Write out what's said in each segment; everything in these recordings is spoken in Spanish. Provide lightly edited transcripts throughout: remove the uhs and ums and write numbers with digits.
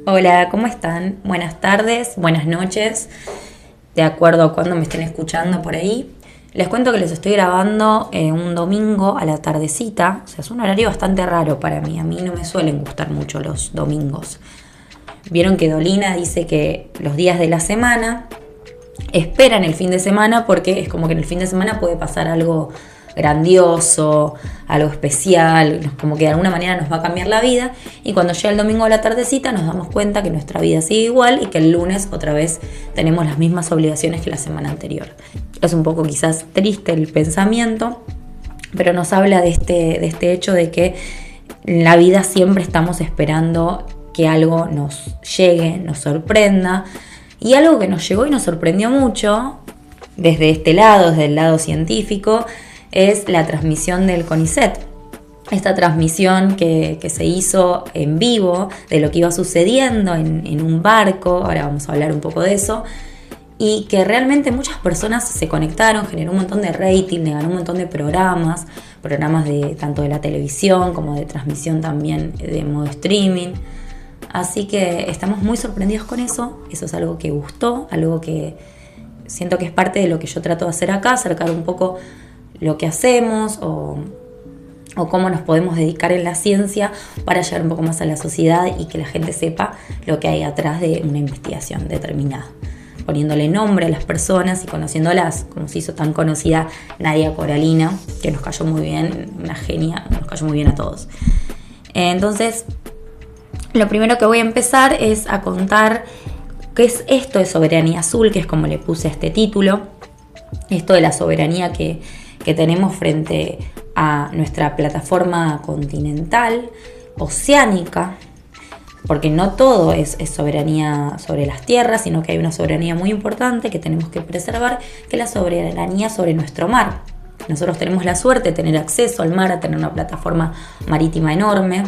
Hola, ¿cómo están? Buenas tardes, buenas noches, de acuerdo a cuando me estén escuchando por ahí. Les cuento que les estoy grabando un domingo a la tardecita, o sea, es un horario bastante raro para mí. A mí no me suelen gustar mucho los domingos. Vieron que Dolina dice que los días de la semana esperan el fin de semana porque es como que en el fin de semana puede pasar algo grandioso, algo especial, como que de alguna manera nos va a cambiar la vida, y cuando llega el domingo a la tardecita nos damos cuenta que nuestra vida sigue igual y que el lunes otra vez tenemos las mismas obligaciones que la semana anterior. Es un poco quizás triste el pensamiento, pero nos habla de este hecho de que en la vida siempre estamos esperando que algo nos llegue, nos sorprenda. Y algo que nos llegó y nos sorprendió mucho, desde este lado, desde el lado científico, es la transmisión del CONICET. Esta transmisión que se hizo en vivo de lo que iba sucediendo en un barco, ahora vamos a hablar un poco de eso, y que realmente muchas personas se conectaron, generó un montón de rating, ganó un montón de programas de tanto de la televisión como de transmisión también de modo streaming. Así que estamos muy sorprendidos con eso. Eso es algo que gustó, algo que siento que es parte de lo que yo trato de hacer acá, acercar un poco lo que hacemos o cómo nos podemos dedicar en la ciencia para llegar un poco más a la sociedad y que la gente sepa lo que hay atrás de una investigación determinada, poniéndole nombre a las personas y conociéndolas, como se hizo tan conocida Nadia Coralina, que nos cayó muy bien, una genia, nos cayó muy bien a todos. Entonces, lo primero que voy a empezar es a contar qué es esto de soberanía azul, que es como le puse a este título. Esto de la soberanía que tenemos frente a nuestra plataforma continental, oceánica, porque no todo es soberanía sobre las tierras, sino que hay una soberanía muy importante que tenemos que preservar, que es la soberanía sobre nuestro mar. Nosotros tenemos la suerte de tener acceso al mar, a tener una plataforma marítima enorme,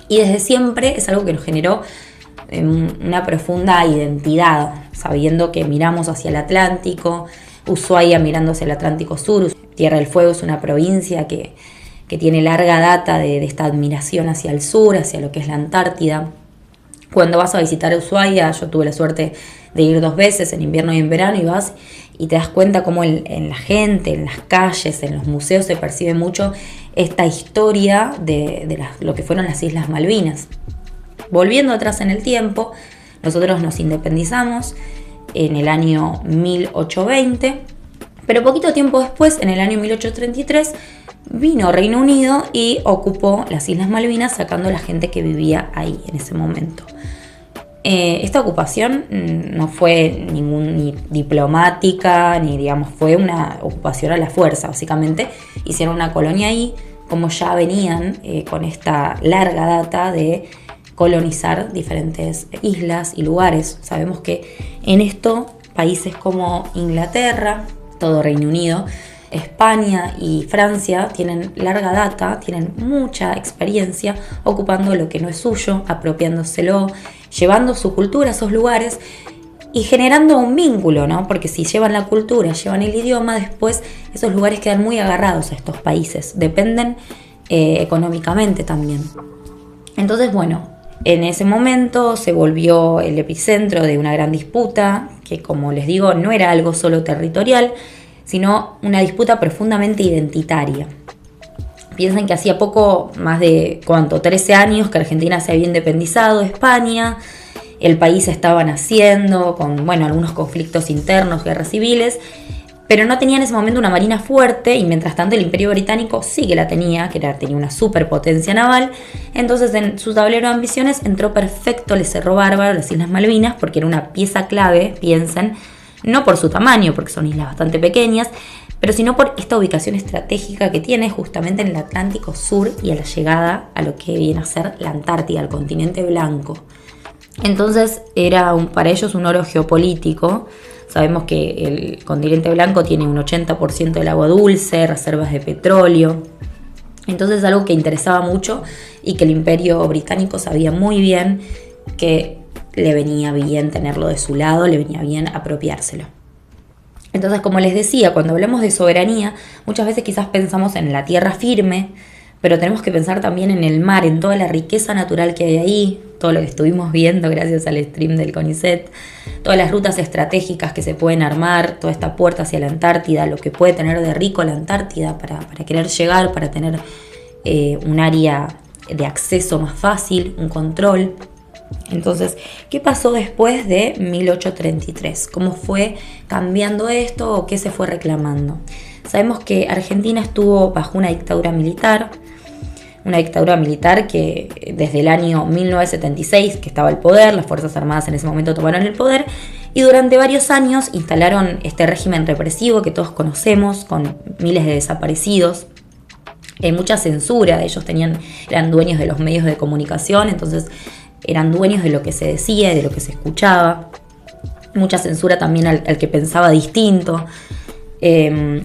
y desde siempre es algo que nos generó una profunda identidad, sabiendo que miramos hacia el Atlántico, Ushuaia mirando hacia el Atlántico Sur. Tierra del Fuego es una provincia que tiene larga data de esta admiración hacia el sur, hacia lo que es la Antártida. Cuando vas a visitar Ushuaia, yo tuve la suerte de ir 2 veces, en invierno y en verano, y vas y te das cuenta cómo en la gente, en las calles, en los museos se percibe mucho esta historia de lo que fueron las Islas Malvinas. Volviendo atrás en el tiempo, nosotros nos independizamos en el año 1820, pero poquito tiempo después, en el año 1833, vino Reino Unido y ocupó las Islas Malvinas, sacando a la gente que vivía ahí en ese momento. Esta ocupación no fue ni diplomática, ni digamos, fue una ocupación a la fuerza. Básicamente hicieron una colonia ahí, como ya venían con esta larga data de colonizar diferentes islas y lugares. Sabemos que en esto países como Inglaterra, todo Reino Unido, España y Francia tienen larga data, tienen mucha experiencia ocupando lo que no es suyo, apropiándoselo, llevando su cultura a esos lugares y generando un vínculo, ¿no? Porque si llevan la cultura, llevan el idioma, después esos lugares quedan muy agarrados a estos países, dependen económicamente también. Entonces, bueno, en ese momento se volvió el epicentro de una gran disputa que, como les digo, no era algo solo territorial, sino una disputa profundamente identitaria. Piensen que hacía poco, más de 13 años que Argentina se había independizado de España, el país estaba naciendo con algunos conflictos internos, guerras civiles, pero no tenía en ese momento una marina fuerte, y mientras tanto el Imperio Británico sí que la tenía, tenía una superpotencia naval. Entonces en su tablero de ambiciones entró perfecto, le cerró bárbaro las Islas Malvinas, porque era una pieza clave, piensen, no por su tamaño, porque son islas bastante pequeñas, pero sino por esta ubicación estratégica que tiene justamente en el Atlántico Sur y a la llegada a lo que viene a ser la Antártida, al continente blanco. Entonces era para ellos un oro geopolítico. Sabemos que el continente blanco tiene un 80% del agua dulce, reservas de petróleo. Entonces es algo que interesaba mucho y que el Imperio Británico sabía muy bien que le venía bien tenerlo de su lado, le venía bien apropiárselo. Entonces, como les decía, cuando hablamos de soberanía, muchas veces quizás pensamos en la tierra firme, pero tenemos que pensar también en el mar, en toda la riqueza natural que hay ahí, todo lo que estuvimos viendo gracias al stream del CONICET, todas las rutas estratégicas que se pueden armar, toda esta puerta hacia la Antártida, lo que puede tener de rico la Antártida para querer llegar, para tener un área de acceso más fácil, un control. Entonces, ¿qué pasó después de 1833? ¿Cómo fue cambiando esto o qué se fue reclamando? Sabemos que Argentina estuvo bajo una dictadura militar que desde el año 1976 que estaba al poder, las Fuerzas Armadas en ese momento tomaron el poder y durante varios años instalaron este régimen represivo que todos conocemos, con miles de desaparecidos, mucha censura. Ellos eran dueños de los medios de comunicación, entonces eran dueños de lo que se decía y de lo que se escuchaba. Mucha censura también al que pensaba distinto.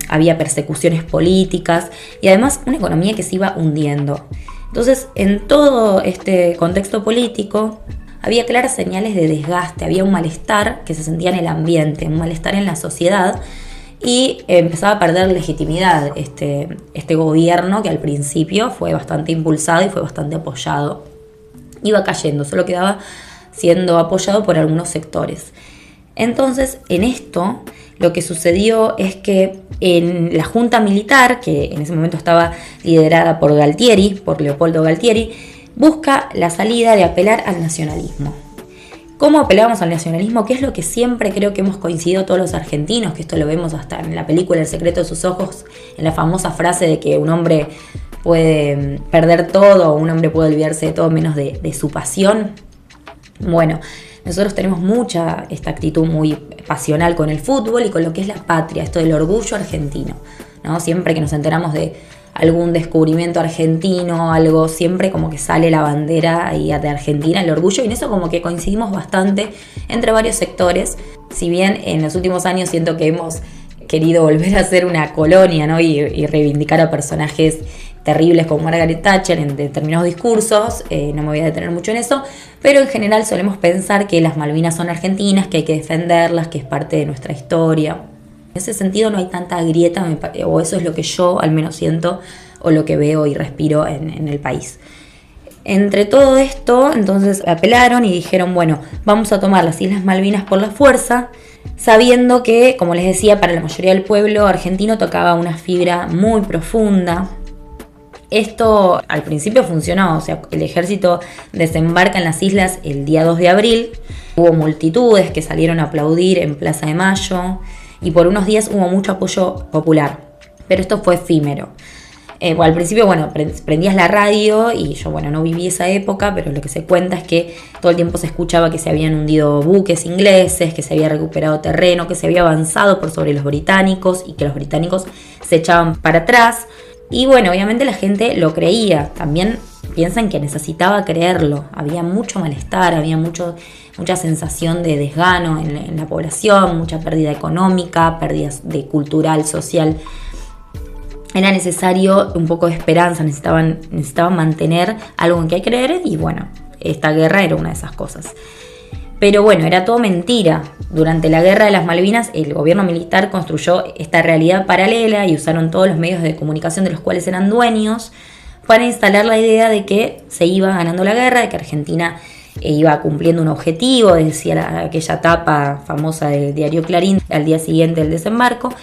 Había persecuciones políticas y además una economía que se iba hundiendo. Entonces, en todo este contexto político había claras señales de desgaste, había un malestar que se sentía en el ambiente, un malestar en la sociedad y empezaba a perder legitimidad este gobierno que al principio fue bastante impulsado y fue bastante apoyado. Iba cayendo, solo quedaba siendo apoyado por algunos sectores. Entonces, en esto, lo que sucedió es que en la Junta Militar, que en ese momento estaba liderada por Leopoldo Galtieri, busca la salida de apelar al nacionalismo. ¿Cómo apelábamos al nacionalismo? Que es lo que siempre creo que hemos coincidido todos los argentinos, que esto lo vemos hasta en la película El secreto de sus ojos, en la famosa frase de que un hombre puede perder todo, o un hombre puede olvidarse de todo menos de su pasión. Bueno, nosotros tenemos mucha esta actitud muy pasional con el fútbol y con lo que es la patria, esto del orgullo argentino, ¿no? Siempre que nos enteramos de algún descubrimiento argentino, algo, siempre como que sale la bandera ahí de Argentina, el orgullo, y en eso como que coincidimos bastante entre varios sectores, si bien en los últimos años siento que hemos querido volver a ser una colonia, ¿no? y reivindicar a personajes terribles como Margaret Thatcher en determinados discursos, no me voy a detener mucho en eso, pero en general solemos pensar que las Malvinas son argentinas, que hay que defenderlas, que es parte de nuestra historia. En ese sentido no hay tanta grieta, o eso es lo que yo al menos siento, o lo que veo y respiro en el país. Entre todo esto, entonces apelaron y dijeron, bueno, vamos a tomar las Islas Malvinas por la fuerza, sabiendo que, como les decía, para la mayoría del pueblo argentino tocaba una fibra muy profunda. Esto al principio funcionó, o sea, el ejército desembarca en las islas el día 2 de abril, hubo multitudes que salieron a aplaudir en Plaza de Mayo y por unos días hubo mucho apoyo popular, pero esto fue efímero. Al principio, prendías la radio y yo, no viví esa época, pero lo que se cuenta es que todo el tiempo se escuchaba que se habían hundido buques ingleses, que se había recuperado terreno, que se había avanzado por sobre los británicos y que los británicos se echaban para atrás. Y obviamente la gente lo creía, también piensan que necesitaba creerlo, había mucho malestar, había mucha sensación de desgano en la población, mucha pérdida económica, pérdidas de cultural, social. Era necesario un poco de esperanza, necesitaban mantener algo en que creer y esta guerra era una de esas cosas. Pero era todo mentira. Durante la Guerra de las Malvinas, el gobierno militar construyó esta realidad paralela y usaron todos los medios de comunicación de los cuales eran dueños para instalar la idea de que se iba ganando la guerra, de que Argentina iba cumpliendo un objetivo, decía aquella tapa famosa del diario Clarín al día siguiente del desembarco.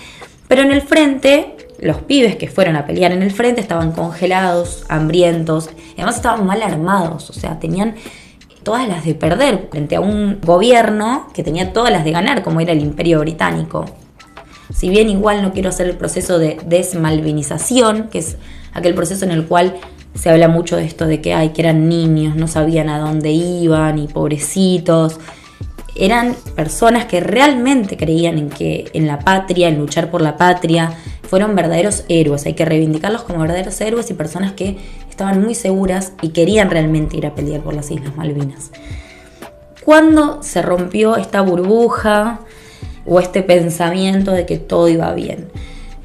Pero en el frente, los pibes que fueron a pelear en el frente estaban congelados, hambrientos, y además estaban mal armados, o sea, tenían todas las de perder frente a un gobierno que tenía todas las de ganar, como era el Imperio Británico. Si bien igual no quiero hacer el proceso de desmalvinización, que es aquel proceso en el cual se habla mucho de esto de que eran niños, no sabían a dónde iban y pobrecitos. Eran personas que realmente creían en la patria, en luchar por la patria. Fueron verdaderos héroes, hay que reivindicarlos como verdaderos héroes y personas que estaban muy seguras y querían realmente ir a pelear por las Islas Malvinas. ¿Cuándo se rompió esta burbuja o este pensamiento de que todo iba bien?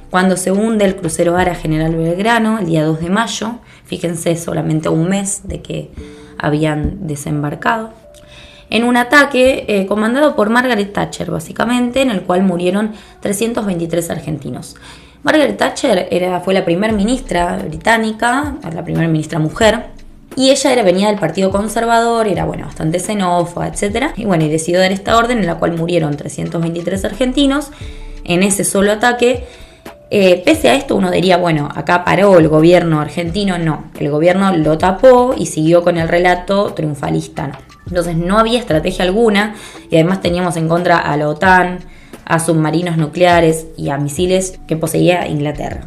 Cuando se hunde el crucero Ara General Belgrano, el día 2 de mayo, fíjense, solamente un mes de que habían desembarcado, en un ataque comandado por Margaret Thatcher, básicamente, en el cual murieron 323 argentinos. Margaret Thatcher fue la primera ministra británica, la primera ministra mujer, y ella venía del Partido Conservador, era bastante xenófoba, etc. Y decidió dar esta orden en la cual murieron 323 argentinos en ese solo ataque. Pese a esto uno diría, acá paró el gobierno argentino. No, el gobierno lo tapó y siguió con el relato triunfalista, ¿no? Entonces no había estrategia alguna y además teníamos en contra a la OTAN, a submarinos nucleares y a misiles que poseía Inglaterra.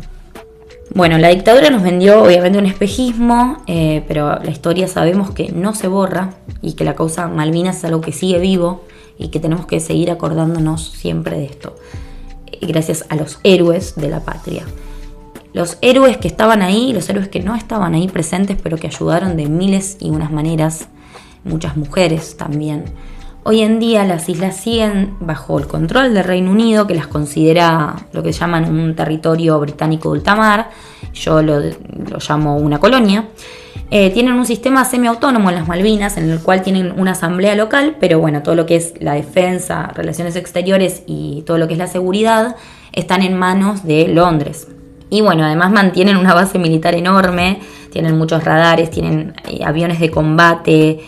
La dictadura nos vendió obviamente un espejismo, pero la historia sabemos que no se borra y que la causa Malvinas es algo que sigue vivo y que tenemos que seguir acordándonos siempre de esto. Gracias a los héroes de la patria. Los héroes que estaban ahí, los héroes que no estaban ahí presentes, pero que ayudaron de miles y unas maneras, muchas mujeres también. Hoy en día las islas siguen bajo el control del Reino Unido, que las considera lo que llaman un territorio británico de ultramar. Yo lo llamo una colonia. Tienen un sistema semiautónomo en las Malvinas, en el cual tienen una asamblea local, pero todo lo que es la defensa, relaciones exteriores y todo lo que es la seguridad están en manos de Londres. Y además mantienen una base militar enorme, tienen muchos radares, tienen aviones de combate.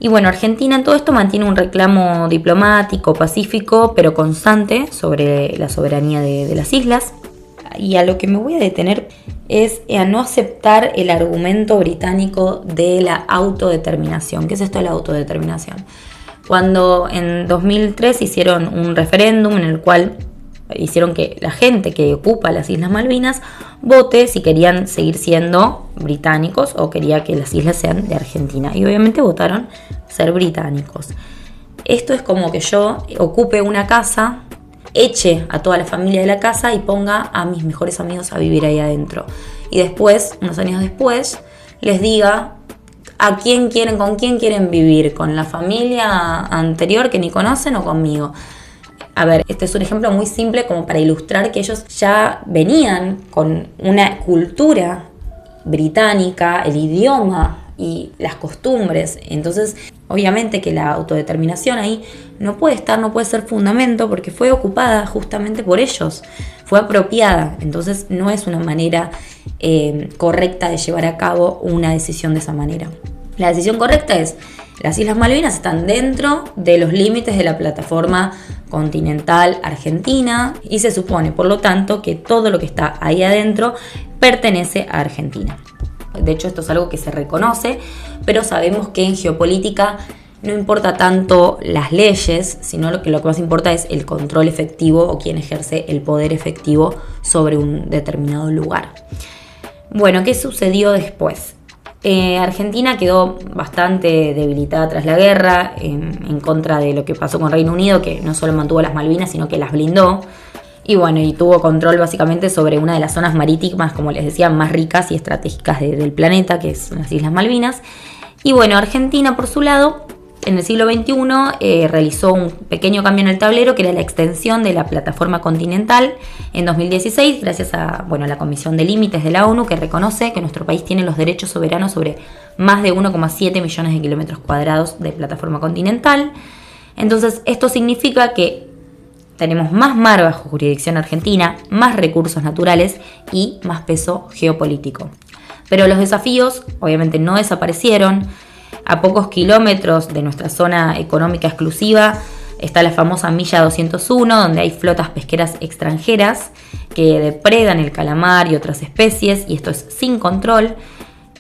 Y Argentina en todo esto mantiene un reclamo diplomático, pacífico, pero constante sobre la soberanía de las islas. Y a lo que me voy a detener es a no aceptar el argumento británico de la autodeterminación. ¿Qué es esto de la autodeterminación? Cuando en 2003 hicieron un referéndum en el cual hicieron que la gente que ocupa las Islas Malvinas vote si querían seguir siendo británicos o quería que las islas sean de Argentina. Y obviamente votaron ser británicos. Esto es como que yo ocupe una casa, eche a toda la familia de la casa y ponga a mis mejores amigos a vivir ahí adentro. Y después, unos años después, les diga con quién quieren vivir, con la familia anterior que ni conocen o conmigo. A ver, este es un ejemplo muy simple como para ilustrar que ellos ya venían con una cultura británica, el idioma y las costumbres. Entonces, obviamente que la autodeterminación ahí no puede ser fundamento porque fue ocupada justamente por ellos, fue apropiada. Entonces no es una manera correcta de llevar a cabo una decisión de esa manera. La decisión correcta es: las Islas Malvinas están dentro de los límites de la plataforma continental argentina y se supone, por lo tanto, que todo lo que está ahí adentro pertenece a Argentina. De hecho, esto es algo que se reconoce, pero sabemos que en geopolítica no importa tanto las leyes, sino lo que más importa es el control efectivo o quien ejerce el poder efectivo sobre un determinado lugar. ¿Qué sucedió después? Argentina quedó bastante debilitada tras la guerra, en contra de lo que pasó con Reino Unido, que no solo mantuvo las Malvinas, sino que las blindó. Y tuvo control básicamente sobre una de las zonas marítimas, como les decía, más ricas y estratégicas del planeta, que es las Islas Malvinas. Y Argentina, por su lado, en el siglo XXI realizó un pequeño cambio en el tablero, que era la extensión de la plataforma continental en 2016, gracias a la Comisión de Límites de la ONU, que reconoce que nuestro país tiene los derechos soberanos sobre más de 1,7 millones de kilómetros cuadrados de plataforma continental. Entonces, esto significa que tenemos más mar bajo jurisdicción argentina, más recursos naturales y más peso geopolítico. Pero los desafíos obviamente no desaparecieron. A pocos kilómetros de nuestra zona económica exclusiva está la famosa Milla 201, donde hay flotas pesqueras extranjeras que depredan el calamar y otras especies, y esto es sin control.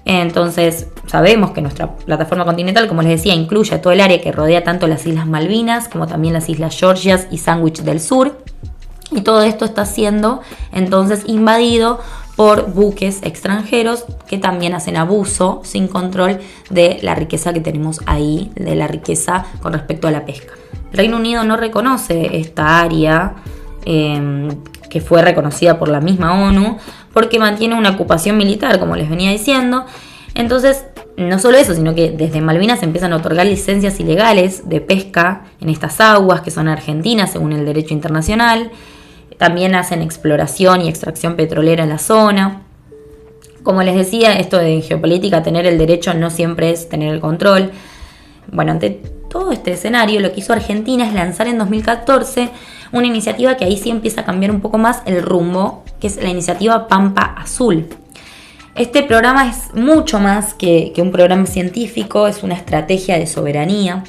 Entonces sabemos que nuestra plataforma continental, como les decía, incluye todo el área que rodea tanto las Islas Malvinas como también las Islas Georgias y Sandwich del Sur, y todo esto está siendo entonces invadido por buques extranjeros que también hacen abuso sin control de la riqueza que tenemos ahí, de la riqueza con respecto a la pesca. El Reino Unido no reconoce esta área que fue reconocida por la misma ONU porque mantiene una ocupación militar, como les venía diciendo. Entonces, no solo eso, sino que desde Malvinas se empiezan a otorgar licencias ilegales de pesca en estas aguas que son argentinas según el derecho internacional. También hacen exploración y extracción petrolera en la zona. Como les decía, esto de geopolítica, tener el derecho no siempre es tener el control. Ante todo este escenario, lo que hizo Argentina es lanzar en 2014 una iniciativa que ahí sí empieza a cambiar un poco más el rumbo que es la iniciativa Pampa Azul. Este programa es mucho más que un programa científico, es una estrategia de soberanía,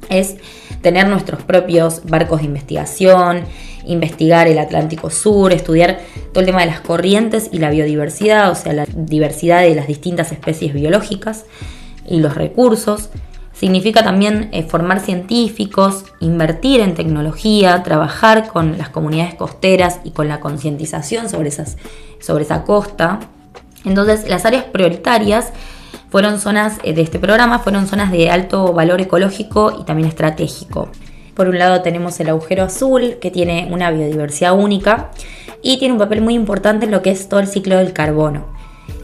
es tener nuestros propios barcos de investigación, investigar el Atlántico Sur, estudiar todo el tema de las corrientes y la biodiversidad, o sea, la diversidad de las distintas especies biológicas y los recursos. Significa también formar científicos, invertir en tecnología, trabajar con las comunidades costeras y con la concientización sobre esa costa. Entonces, las áreas prioritarias fueron zonas de este programa, fueron zonas de alto valor ecológico y también estratégico. Por un lado tenemos el agujero azul, que tiene una biodiversidad única y tiene un papel muy importante en lo que es todo el ciclo del carbono.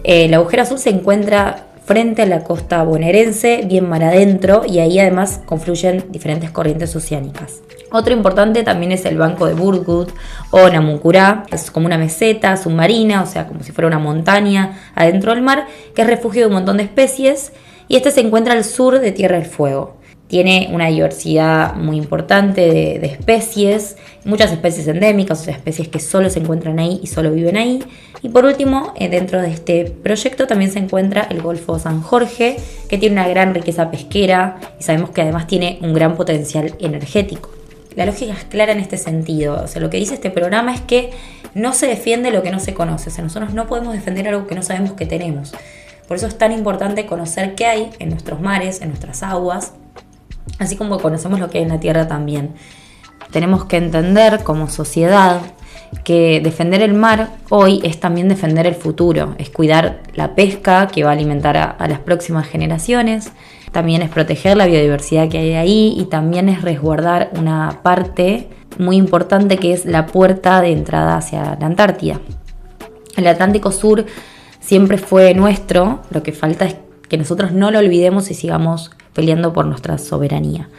El agujero azul se encuentra frente a la costa bonaerense, bien mar adentro, y ahí además confluyen diferentes corrientes oceánicas. Otro importante también es el banco de Burgud o Namuncurá, que es como una meseta submarina, o sea, como si fuera una montaña adentro del mar, que es refugio de un montón de especies, y este se encuentra al sur de Tierra del Fuego. Tiene una diversidad muy importante de especies, muchas especies endémicas, o sea, especies que solo se encuentran ahí y solo viven ahí. Y por último, dentro de este proyecto también se encuentra el Golfo San Jorge, que tiene una gran riqueza pesquera y sabemos que además tiene un gran potencial energético. La lógica es clara en este sentido, o sea, lo que dice este programa es que no se defiende lo que no se conoce, o sea, nosotros no podemos defender algo que no sabemos que tenemos. Por eso es tan importante conocer qué hay en nuestros mares, en nuestras aguas, así como conocemos lo que hay en la tierra también. Tenemos que entender como sociedad que defender el mar hoy es también defender el futuro, es cuidar la pesca que va a alimentar a las próximas generaciones, también es proteger la biodiversidad que hay ahí y también es resguardar una parte muy importante que es la puerta de entrada hacia la Antártida. El Atlántico Sur siempre fue nuestro, lo que falta es que nosotros no lo olvidemos y sigamos peleando por nuestra soberanía.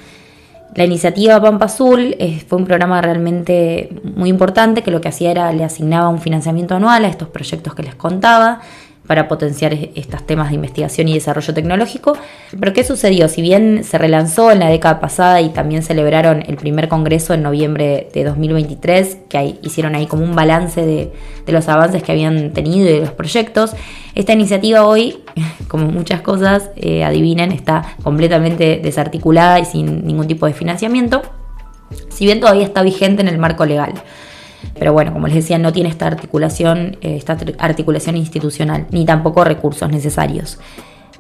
La iniciativa Pampa Azul fue un programa realmente muy importante que lo que hacía era le asignaba un financiamiento anual a estos proyectos que les contaba para potenciar estos temas de investigación y desarrollo tecnológico. Pero ¿qué sucedió? Si bien se relanzó en la década pasada y también celebraron el primer congreso en noviembre de 2023, que hicieron ahí como un balance de los avances que habían tenido y de los proyectos, esta iniciativa hoy, como muchas cosas, adivinen, está completamente desarticulada y sin ningún tipo de financiamiento, si bien todavía está vigente en el marco legal. Pero bueno, como les decía, no tiene esta articulación institucional, ni tampoco recursos necesarios.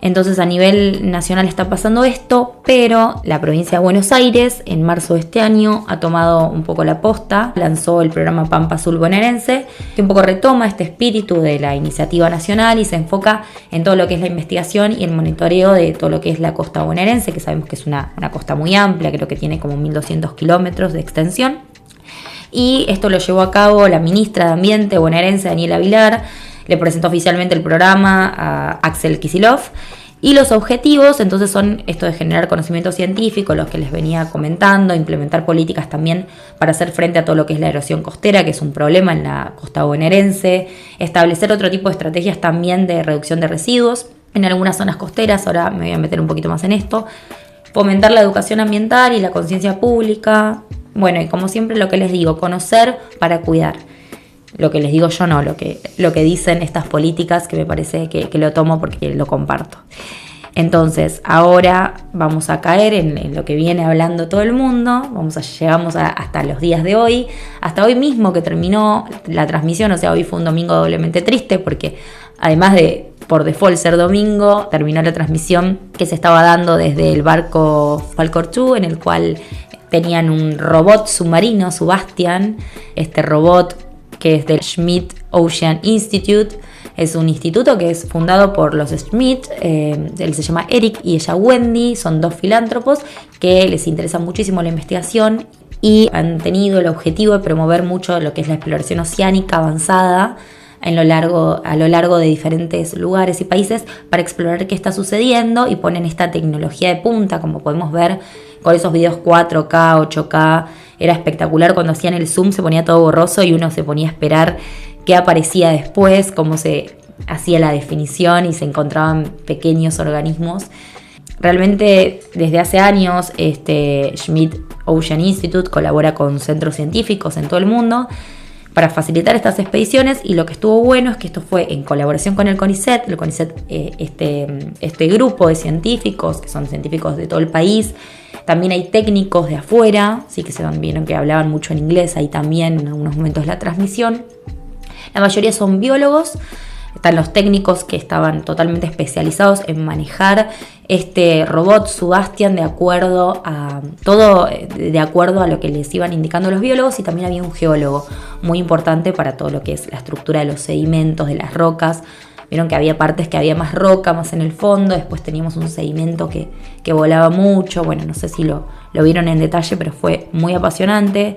Entonces a nivel nacional está pasando esto, pero la provincia de Buenos Aires en marzo de este año ha tomado un poco la posta, lanzó el programa Pampa Azul bonaerense, que un poco retoma este espíritu de la iniciativa nacional y se enfoca en todo lo que es la investigación y el monitoreo de todo lo que es la costa bonaerense, que sabemos que es una costa muy amplia, creo que tiene como 1.200 kilómetros de extensión. Y esto lo llevó a cabo la ministra de Ambiente bonaerense, Daniela Vilar, le presentó oficialmente el programa a Axel Kicillof. Y los objetivos entonces son esto de generar conocimiento científico, los que les venía comentando, implementar políticas también para hacer frente a todo lo que es la erosión costera, que es un problema en la costa bonaerense, establecer otro tipo de estrategias también de reducción de residuos en algunas zonas costeras, ahora me voy a meter un poquito más en esto, fomentar la educación ambiental y la conciencia pública. Bueno, y como siempre lo que les digo, conocer para cuidar. Lo que les digo yo no, lo que dicen estas políticas, que me parece que lo tomo porque lo comparto. Entonces, ahora vamos a caer en lo que viene hablando todo el mundo, llegamos hasta los días de hoy, hasta hoy mismo que terminó la transmisión, o sea, hoy fue un domingo doblemente triste porque además de por default ser domingo, terminó la transmisión que se estaba dando desde el barco Falcor 2, en el cual tenían un robot submarino, Sebastian. Este robot, que es del Schmidt Ocean Institute, es un instituto que es fundado por los Schmidt, él se llama Eric y ella Wendy, son dos filántropos que les interesa muchísimo la investigación y han tenido el objetivo de promover mucho lo que es la exploración oceánica avanzada a lo largo de diferentes lugares y países para explorar qué está sucediendo, y ponen esta tecnología de punta, como podemos ver con esos videos 4K, 8K. Era espectacular cuando hacían el zoom, se ponía todo borroso y uno se ponía a esperar qué aparecía después, cómo se hacía la definición y se encontraban pequeños organismos. Realmente desde hace años Schmidt Ocean Institute colabora con centros científicos en todo el mundo para facilitar estas expediciones, y lo que estuvo bueno es que esto fue en colaboración con el CONICET. El CONICET, este grupo de científicos, que son científicos de todo el país, también hay técnicos de afuera, sí, que vieron que hablaban mucho en inglés ahí también en algunos momentos de la transmisión. La mayoría son biólogos. Están los técnicos que estaban totalmente especializados en manejar este robot Subastian de acuerdo a lo que les iban indicando los biólogos, y también había un geólogo muy importante para todo lo que es la estructura de los sedimentos, de las rocas. Vieron que había partes que había más roca, más en el fondo, después teníamos un sedimento que volaba mucho. Bueno, no sé si lo vieron en detalle, pero fue muy apasionante.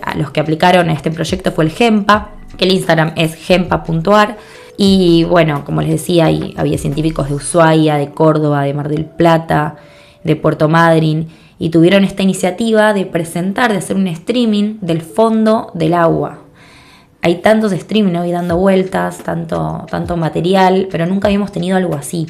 A los que aplicaron a este proyecto fue el GEMPA, que el Instagram es gempa.ar. Y bueno, como les decía, había científicos de Ushuaia, de Córdoba, de Mar del Plata, de Puerto Madryn, y tuvieron esta iniciativa de hacer un streaming del fondo del agua. Hay tantos streaming hoy dando vueltas, tanto material, pero nunca habíamos tenido algo así.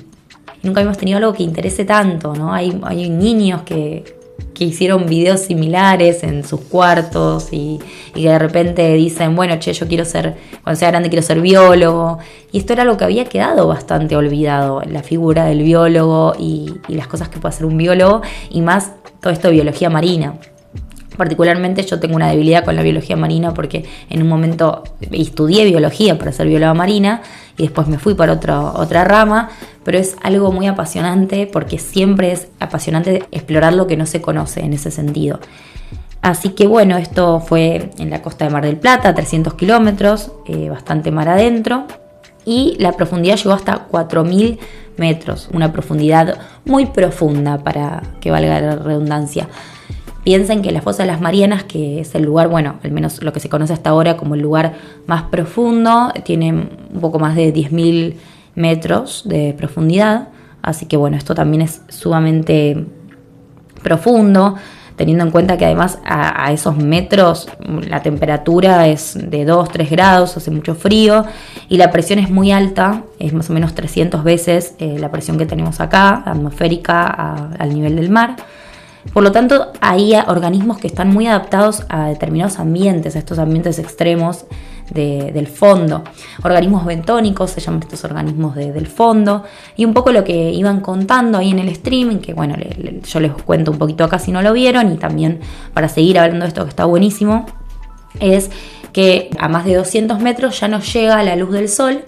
Nunca habíamos tenido algo que interese tanto, ¿no? Hay niños que hicieron videos similares en sus cuartos y que de repente dicen, bueno, cuando sea grande quiero ser biólogo. Y esto era algo que había quedado bastante olvidado, la figura del biólogo y las cosas que puede hacer un biólogo, y más todo esto de biología marina. Particularmente yo tengo una debilidad con la biología marina porque en un momento estudié biología para ser bióloga marina y después me fui para otra rama, pero es algo muy apasionante porque siempre es apasionante explorar lo que no se conoce en ese sentido. Así que bueno, esto fue en la costa de Mar del Plata, 300 kilómetros, bastante mar adentro, y la profundidad llegó hasta 4.000 metros, una profundidad muy profunda, para que valga la redundancia. Piensen que la fosa de las Marianas, que es el lugar, bueno, al menos lo que se conoce hasta ahora como el lugar más profundo, tiene un poco más de 10.000 metros de profundidad. Así que bueno, esto también es sumamente profundo, teniendo en cuenta que además a esos metros la temperatura es de 2-3 grados, hace mucho frío, y la presión es muy alta, es más o menos 300 veces la presión que tenemos acá, atmosférica, al nivel del mar. Por lo tanto, hay organismos que están muy adaptados a determinados ambientes, a estos ambientes extremos del fondo. Organismos bentónicos se llaman estos organismos del fondo. Y un poco lo que iban contando ahí en el streaming, que bueno, yo les cuento un poquito acá si no lo vieron, y también para seguir hablando de esto que está buenísimo, es que a más de 200 metros ya no llega la luz del sol.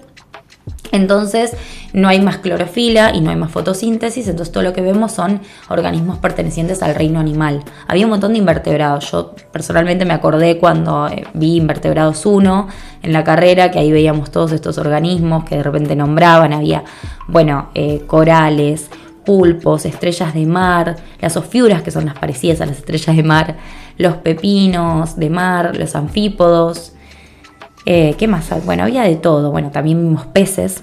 Entonces no hay más clorofila y no hay más fotosíntesis, entonces todo lo que vemos son organismos pertenecientes al reino animal. Había un montón de invertebrados. Yo personalmente me acordé cuando vi Invertebrados 1 en la carrera, que ahí veíamos todos estos organismos que de repente nombraban. Había, bueno, corales, pulpos, estrellas de mar, las ofiuras, que son las parecidas a las estrellas de mar, los pepinos de mar, los anfípodos. ¿Qué más? Bueno, había de todo. Bueno, también vimos peces,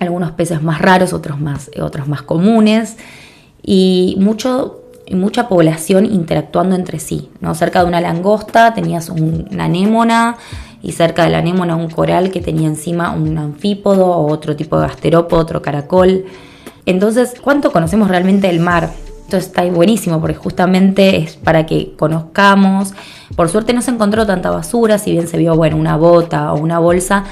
algunos peces más raros, otros más comunes, y mucha población interactuando entre sí, ¿no? Cerca de una langosta tenías una anémona, y cerca de la anémona un coral que tenía encima un anfípodo o otro tipo de gasterópodo, otro caracol. Entonces, ¿cuánto conocemos realmente del mar? Esto está buenísimo porque justamente es para que conozcamos. Por suerte no se encontró tanta basura, si bien se vio, bueno, una bota o una bolsa.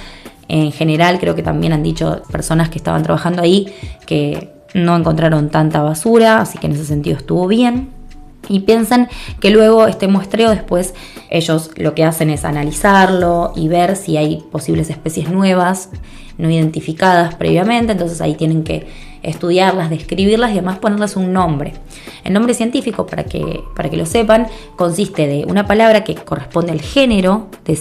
En general creo que también han dicho personas que estaban trabajando ahí que no encontraron tanta basura, así que en ese sentido estuvo bien. Y piensan que luego este muestreo, después ellos lo que hacen es analizarlo y ver si hay posibles especies nuevas no identificadas previamente. Entonces ahí tienen que estudiarlas, describirlas y además ponerles un nombre. El nombre científico, para que lo sepan, consiste de una palabra que corresponde al género de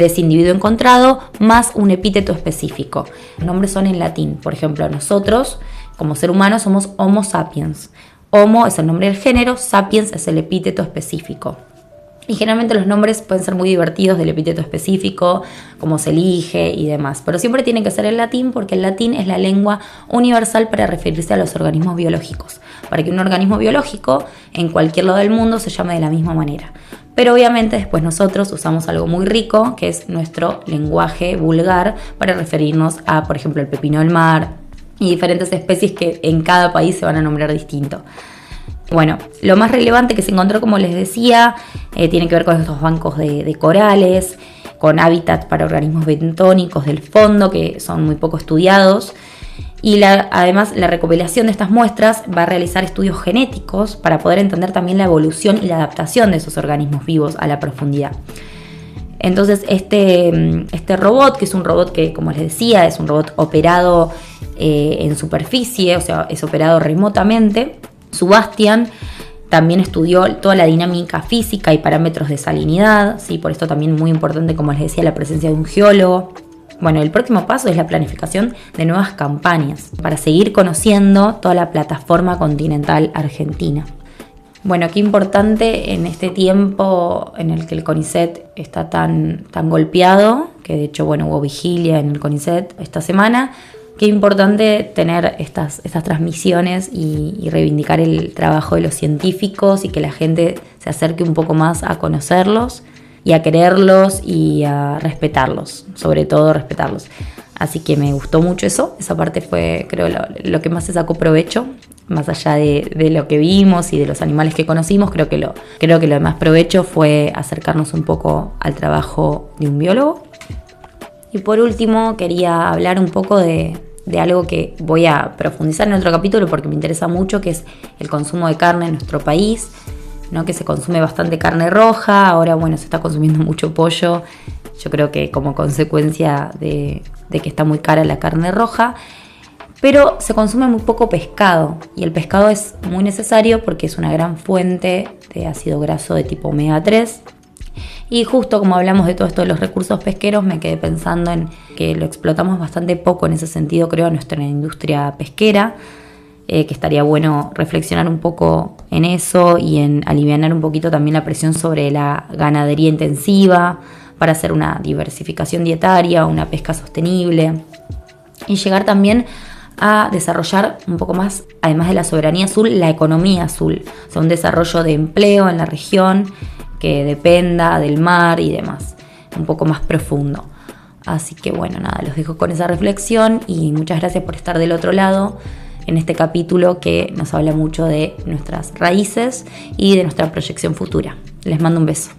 ese individuo encontrado, más un epíteto específico. Los nombres son en latín. Por ejemplo, nosotros como ser humano somos Homo sapiens. Homo es el nombre del género, sapiens es el epíteto específico. Y generalmente los nombres pueden ser muy divertidos del epíteto específico, cómo se elige y demás. Pero siempre tienen que ser en latín, porque el latín es la lengua universal para referirse a los organismos biológicos. Para que un organismo biológico en cualquier lado del mundo se llame de la misma manera. Pero obviamente después nosotros usamos algo muy rico, que es nuestro lenguaje vulgar, para referirnos a, por ejemplo, el pepino del mar y diferentes especies que en cada país se van a nombrar distinto. Bueno, lo más relevante que se encontró, como les decía, tiene que ver con estos bancos de corales, con hábitats para organismos bentónicos del fondo, que son muy poco estudiados. Y además la recopilación de estas muestras va a realizar estudios genéticos para poder entender también la evolución y la adaptación de esos organismos vivos a la profundidad. Entonces este robot, que es un robot que, como les decía, es un robot operado en superficie, o sea, es operado remotamente, Subastian también estudió toda la dinámica física y parámetros de salinidad, ¿sí? Por esto también muy importante, como les decía, la presencia de un geólogo. Bueno, el próximo paso es la planificación de nuevas campañas para seguir conociendo toda la plataforma continental argentina. Bueno, qué importante en este tiempo en el que el CONICET está tan golpeado, que de hecho, bueno, hubo vigilia en el CONICET esta semana. Qué importante tener estas transmisiones y reivindicar el trabajo de los científicos y que la gente se acerque un poco más a conocerlos y a quererlos y a respetarlos, sobre todo respetarlos. Así que me gustó mucho eso, esa parte fue, creo, lo que más se sacó provecho, más allá de lo que vimos y de los animales que conocimos. Creo que lo de más provecho fue acercarnos un poco al trabajo de un biólogo. Y por último quería hablar un poco de algo que voy a profundizar en otro capítulo porque me interesa mucho, que es el consumo de carne en nuestro país, ¿no? Que se consume bastante carne roja, ahora bueno, se está consumiendo mucho pollo, yo creo que como consecuencia de que está muy cara la carne roja, pero se consume muy poco pescado, y el pescado es muy necesario porque es una gran fuente de ácido graso de tipo omega 3. Y justo como hablamos de todo esto de los recursos pesqueros, me quedé pensando en que lo explotamos bastante poco en ese sentido, creo, a nuestra industria pesquera, que estaría bueno reflexionar un poco en eso y en alivianar un poquito también la presión sobre la ganadería intensiva para hacer una diversificación dietaria, una pesca sostenible y llegar también a desarrollar un poco más, además de la soberanía azul, la economía azul, o sea, un desarrollo de empleo en la región que dependa del mar y demás, un poco más profundo. Así que bueno, nada, los dejo con esa reflexión y muchas gracias por estar del otro lado en este capítulo que nos habla mucho de nuestras raíces y de nuestra proyección futura. Les mando un beso.